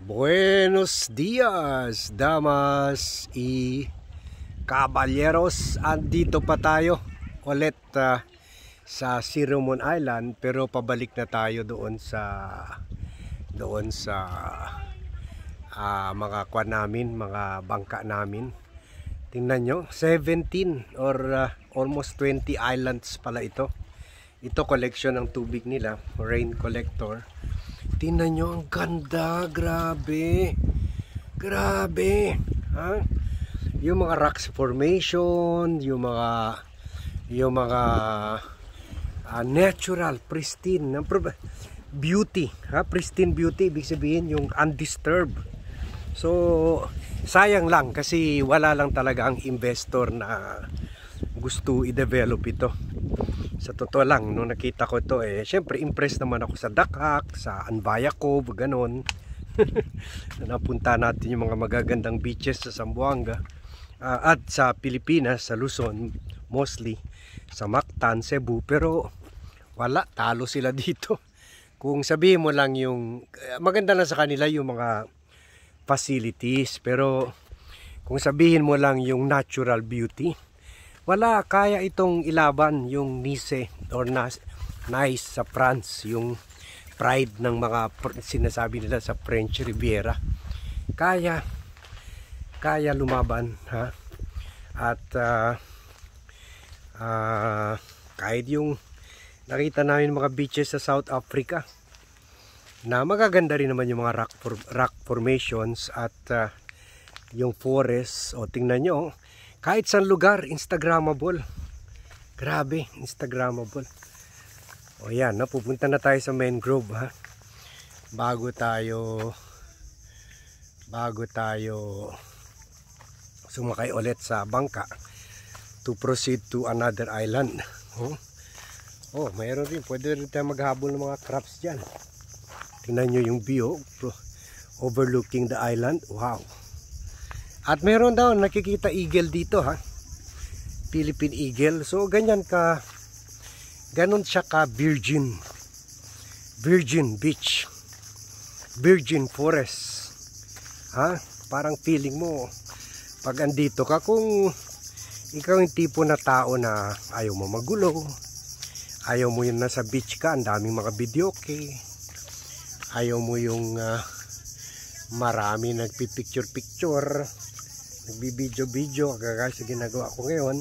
Buenos dias, damas y caballeros. Andito pa tayo ulit sa Siromon Island, pero pabalik na tayo doon sa mga kwan namin, mga bangka namin. Tingnan nyo, 17 or almost 20 islands pala ito. Ito collection ng tubig nila, rain collector. Tingnan nyo, ang ganda, grabe. Grabe. Ha? Yung mga rocks formation, yung mga natural, pristine beauty, ha? Pristine beauty, ibig sabihin yung undisturbed. So, sayang lang kasi wala lang talaga ang investor na gusto i-develop ito. Sa totoo lang, nung nakita ko ito, syempre impressed naman ako sa Dakhak, sa Anbaya Cove, ganon. Napunta natin yung mga magagandang beaches sa Zamboanga at sa Pilipinas, sa Luzon, mostly sa Mactan, Cebu, pero wala, talo sila dito. Kung sabihin mo lang yung maganda lang sa kanila yung mga facilities, pero kung sabihin mo lang yung natural beauty, wala kaya itong ilaban yung Nice or Nice sa France, yung pride ng mga sinasabi nila sa French Riviera. Kaya lumaban, ha? At kahit yung nakita namin mga beaches sa South Africa na magaganda rin naman yung mga rock formations at yung forest. O tingnan nyo, kahit saan lugar, Instagrammable. Grabe, Instagrammable. O yan, pupunta na tayo sa mangrove, ha. Bago tayo sumakay ulit sa bangka to proceed to another island. Oh, mayroon rin. Pwede rin tayo maghabol ng mga crabs dyan. Tingnan nyo yung view overlooking the island. Wow. At meron daw nakikita eagle dito, ha. Philippine eagle. So ganon siya ka virgin beach, virgin forest, ha. Parang feeling mo pag andito ka, kung ikaw yung tipo na tao na ayaw mo magulo, ayaw mo yung nasa beach ka, ang daming mga videoke, ayaw mo yung marami nagpipicture, nagbibideo kagaya sa ginagawa ko ngayon.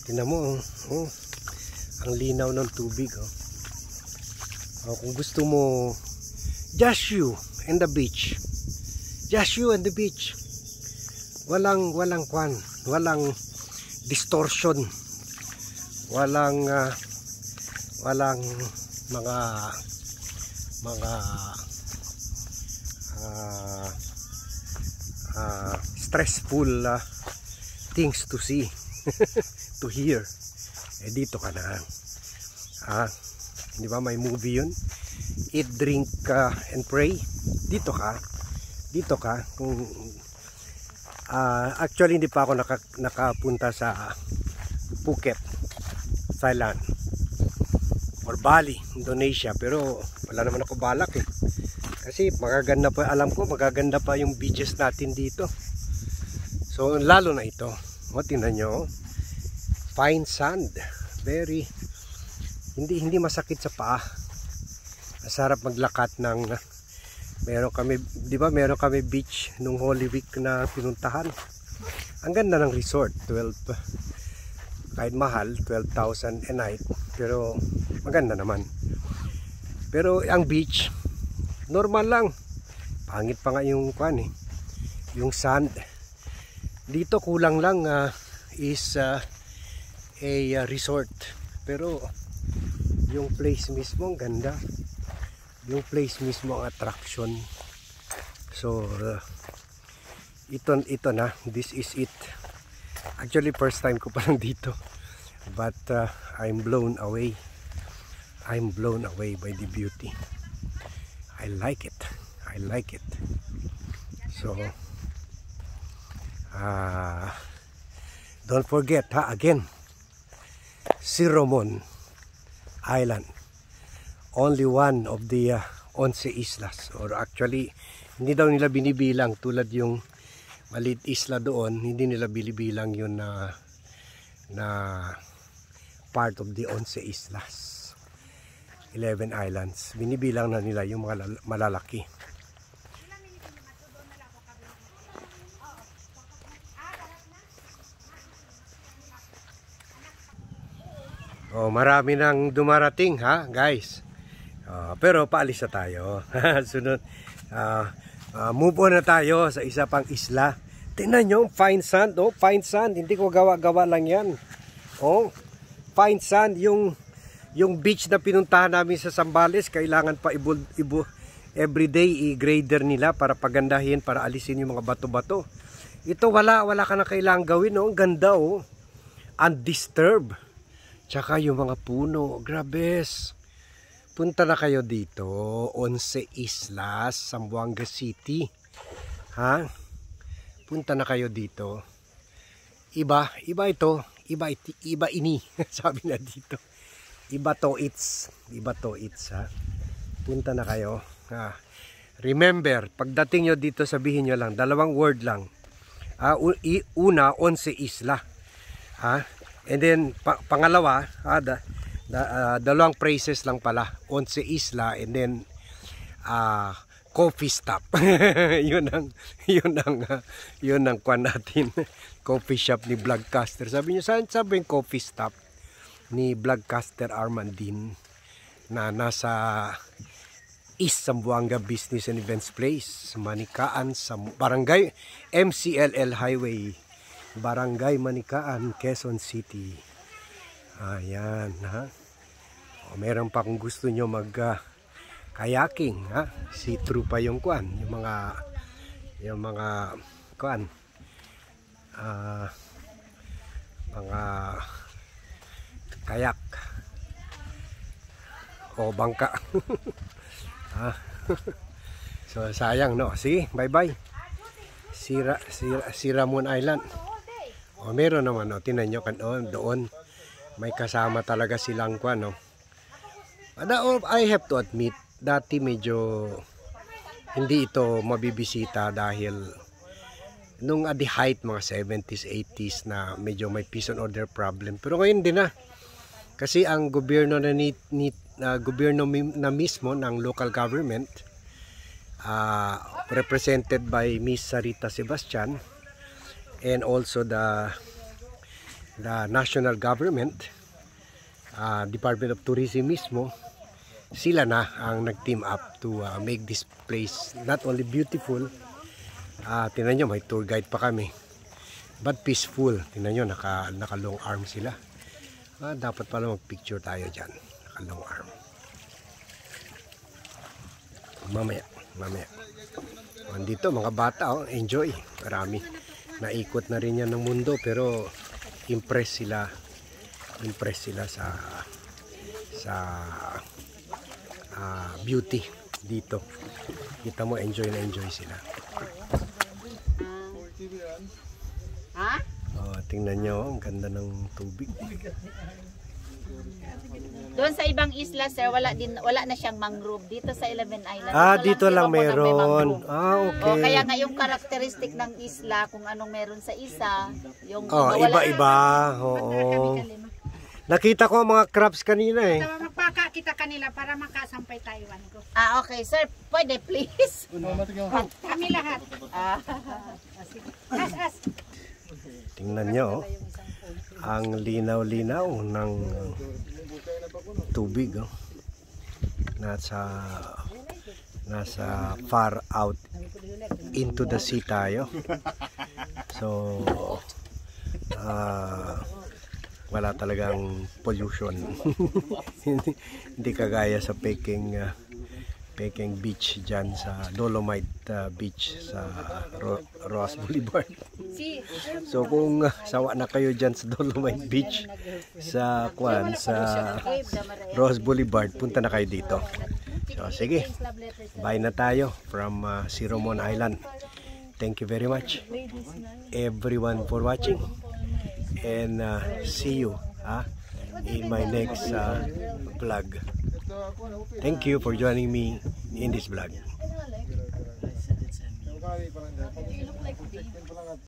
Tingnan mo, ang linaw ng tubig, kung gusto mo just you and the beach, walang kwan, walang distortion, walang mga stressful things to see to hear. Dito ka na, di ba may movie yun, Eat, Drink, and Pray. Dito ka kung actually hindi pa ako nakapunta sa Phuket, Thailand or Bali, Indonesia, pero wala naman ako balak kasi magaganda pa, alam ko magaganda pa yung beaches natin dito. So lalo na ito, tingnan nyo, fine sand, very hindi masakit sa paa. Masarap maglakat ng meron kami beach nung Holy Week na pinuntahan. Ang ganda ng resort, kahit mahal, 12,000 a night, pero maganda naman. Pero ang beach normal lang, pangit pa nga yung yung sand. Dito kulang lang is a resort, pero yung place mismo ang ganda, yung place mismo ang attraction. So ito na, this is it. Actually first time ko pa lang dito, but I'm blown away by the beauty. I like it. So don't forget, again, Siromon Island, only one of the 11 islas. Or actually, hindi daw nila binibilang tulad yung maliit isla doon, hindi nila binibilang yun na part of the 11 islas. 11 islands. Binibilang na nila yung mga malalaki. Oh, marami nang dumarating ha, guys. Pero paalis na tayo. Sunod, move on na tayo sa isa pang isla. Tingnan nyo, fine sand, oh, fine sand. Hindi ko gawa-gawa lang yan. Oh, fine sand, yung beach na pinuntahan namin sa Zambales, kailangan pa everyday i-grader nila para pagandahin, para alisin yung mga bato-bato. Ito wala ka na kailangan gawin, oh. Ang ganda, oh. Undisturbed. Tsaka yung mga puno, grabes. Punta na kayo dito, 11 Islas, Zamboanga City. Ha? Punta na kayo dito. Iba ito, iba ini. Sabi na dito. Iba to it's, ha. Punta na kayo. Ha. Remember, pagdating nyo dito, sabihin nyo lang, 2 word lang. Una, 11 Isla. Ha? And then, pangalawa, 2 phrases lang pala. 11 Isla, and then, coffee stop. yun ang kwan natin. Coffee shop ni Vlogcaster. Sabi niyo, saan sabi yung coffee stop ni Vlogcaster Armandin na nasa East Zamboanga Business and Events Place, Manikaan, sa Barangay MCLL Highway, Barangay Manikaan, Quezon City. Ayan, ha. O, meron pa kung gusto nyo mag kayaking, ha. See-through pa yung kuan, yung mga kuan, mga kayak o bangka. So sayang, no. Sige, bye-bye. Si Ramon Island. O, meron naman, no. Tingnan nyo, doon may kasama talaga silang kuan, no. I have to admit, dati medyo hindi ito mabibisita dahil nung at the height, mga 70s, 80s na medyo may peace and order problem. Pero ngayon din na. Kasi ang gobyerno gobyerno na mismo ng local government, represented by Miss Sarita Sebastian, and also the national government, Department of Tourism mismo, sila na ang nag-team up to make this place not only beautiful, tingnan nyo, may tour guide pa kami, but peaceful. Tingnan nyo, naka long arm sila. Dapat pala mag-picture tayo dyan, naka long arm. Mamaya. Andito mga bata, oh, enjoy. Marami. Naikot na rin yan ng mundo, pero impress sila sa beauty dito. Kita mo, enjoy sila. Tingnan nyo, ang ganda ng tubig. Doon sa ibang isla, sir, wala na siyang mangrove. Dito sa 11 Islands. Dito lang meron. Okay. Kaya nga yung karakteristik ng isla, kung anong meron sa isa, yung iba-iba. Oo. Nakita ko mga crabs kanina eh. Magpaka kita kanila para makasampay Taiwan ko. Okay, sir. Pwede, please. Kami lahat. As. Tingnan nyo, ang linaw-linaw ng tubig, oh. Nasa far out into the sea tayo. So wala talagang pollution. Hindi kagaya sa Peking Beach dyan sa Dolomite Beach sa Ross Boulevard. So kung sawa na kayo dyan sa Dolomite Beach sa Ross Boulevard, punta na kayo dito. So sige, bye na tayo from Siromon Island. Thank you very much everyone for watching, and see you in my next vlog. Thank you for joining me in this vlog.